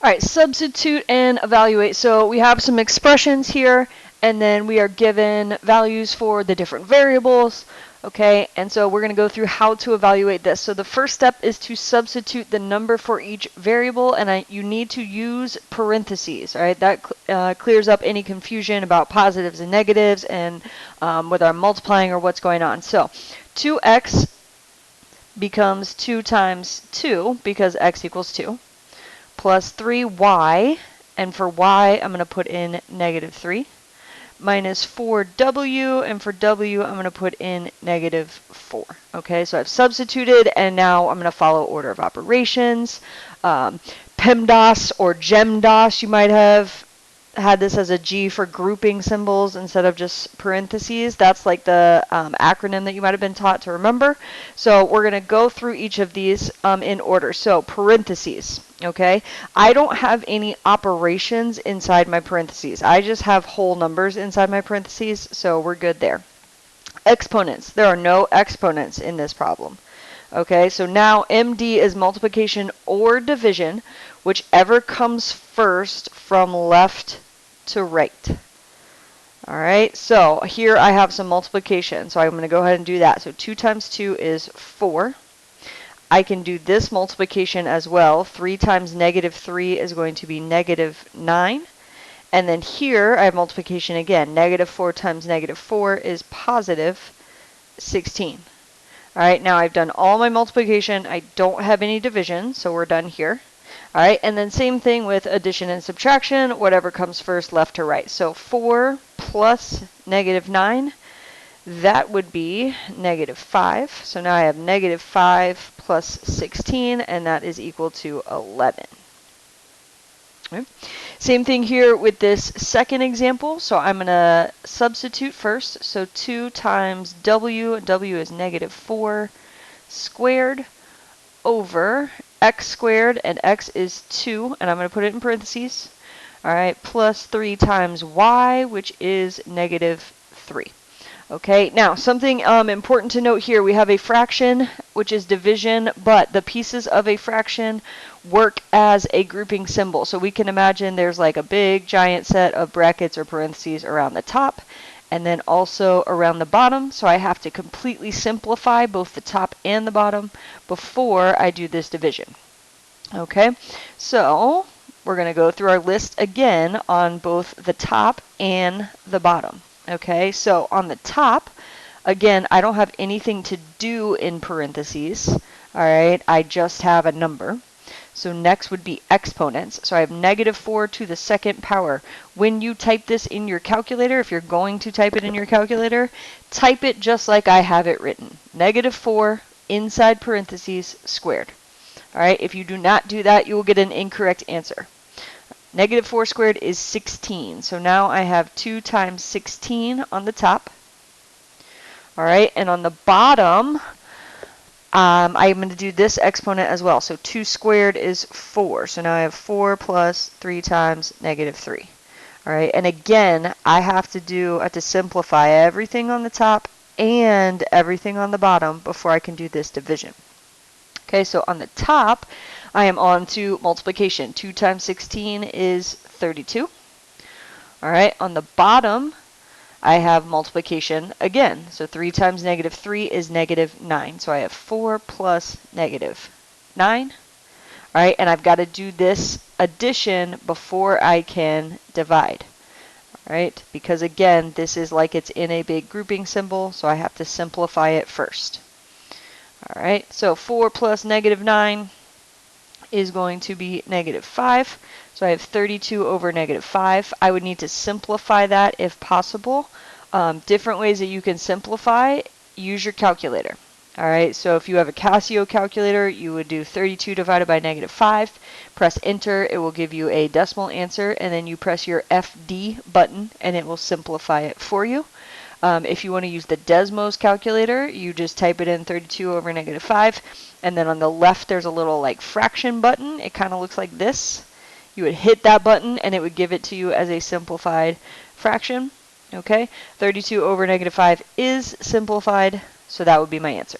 All right, substitute and evaluate. So we have some expressions here, and then we are given values for the different variables. Okay, and so we're going to go through how to evaluate this. So the first step is to substitute the number for each variable, and you need to use parentheses. All right, that clears up any confusion about positives and negatives, and whether I'm multiplying or what's going on. So 2x becomes 2 times 2 because x equals 2. Plus 3y, and for y, I'm going to put in negative 3, minus 4w, and for w, I'm going to put in negative 4. Okay, so I've substituted, and now I'm going to follow order of operations. PEMDAS or GEMDAS, you might have had this as a G for grouping symbols instead of just parentheses. That's like the acronym that you might have been taught to remember. So we're going to go through each of these in order. So parentheses, okay? I don't have any operations inside my parentheses. I just have whole numbers inside my parentheses, so we're good there. Exponents. There are no exponents in this problem. Okay, so now MD is multiplication or division, whichever comes first from left to right. All right, so here I have some multiplication, so I'm going to go ahead and do that. So 2 times 2 is 4. I can do this multiplication as well. 3 times negative 3 is going to be negative 9. And then here I have multiplication again. Negative 4 times negative 4 is positive 16. All right, now I've done all my multiplication. I don't have any division, so we're done here. All right, and then same thing with addition and subtraction, whatever comes first, left to right. So 4 plus negative 9, that would be negative 5. So now I have negative 5 plus 16, and that is equal to 11. Okay. Same thing here with this second example. So I'm going to substitute first. So 2 times w is negative 4 squared over x squared, and x is 2, and I'm going to put it in parentheses. All right, plus 3 times y, which is negative 3. Okay, now something important to note here. We have a fraction, which is division, but the pieces of a fraction work as a grouping symbol. So we can imagine there's like a big giant set of brackets or parentheses around the top, and then also around the bottom. So I have to completely simplify both the top and the bottom before I do this division. Okay, so we're going to go through our list again on both the top and the bottom. Okay, so on the top, again, I don't have anything to do in parentheses. All right, I just have a number. So next would be exponents. So I have negative 4 to the second power. When you type this in your calculator, if you're going to type it in your calculator, type it just like I have it written. Negative 4 inside parentheses squared. All right, if you do not do that, you will get an incorrect answer. Negative 4 squared is 16. So now I have 2 times 16 on the top. All right, and on the bottom, I'm going to do this exponent as well. So 2 squared is 4. So now I have 4 plus 3 times negative 3. All right, and again, I have to simplify everything on the top and everything on the bottom before I can do this division. Okay, so on the top, I am on to multiplication. 2 times 16 is 32. All right, on the bottom, I have multiplication again. So 3 times negative 3 is negative 9. So I have 4 plus negative 9. All right, and I've got to do this addition before I can divide. All right, because again, this is like it's in a big grouping symbol, so I have to simplify it first. All right, so 4 plus negative 9 is going to be negative 5. So I have 32 over negative 5. I would need to simplify that if possible. Different ways that you can simplify, use your calculator. All right, so if you have a Casio calculator, you would do 32 divided by negative 5. Press enter, it will give you a decimal answer, and then you press your FD button, and it will simplify it for you. If you want to use the Desmos calculator, you just type it in 32 over negative 5, and then on the left there's a little like fraction button. It kind of looks like this. You would hit that button and it would give it to you as a simplified fraction. Okay, 32 over negative 5 is simplified, so that would be my answer.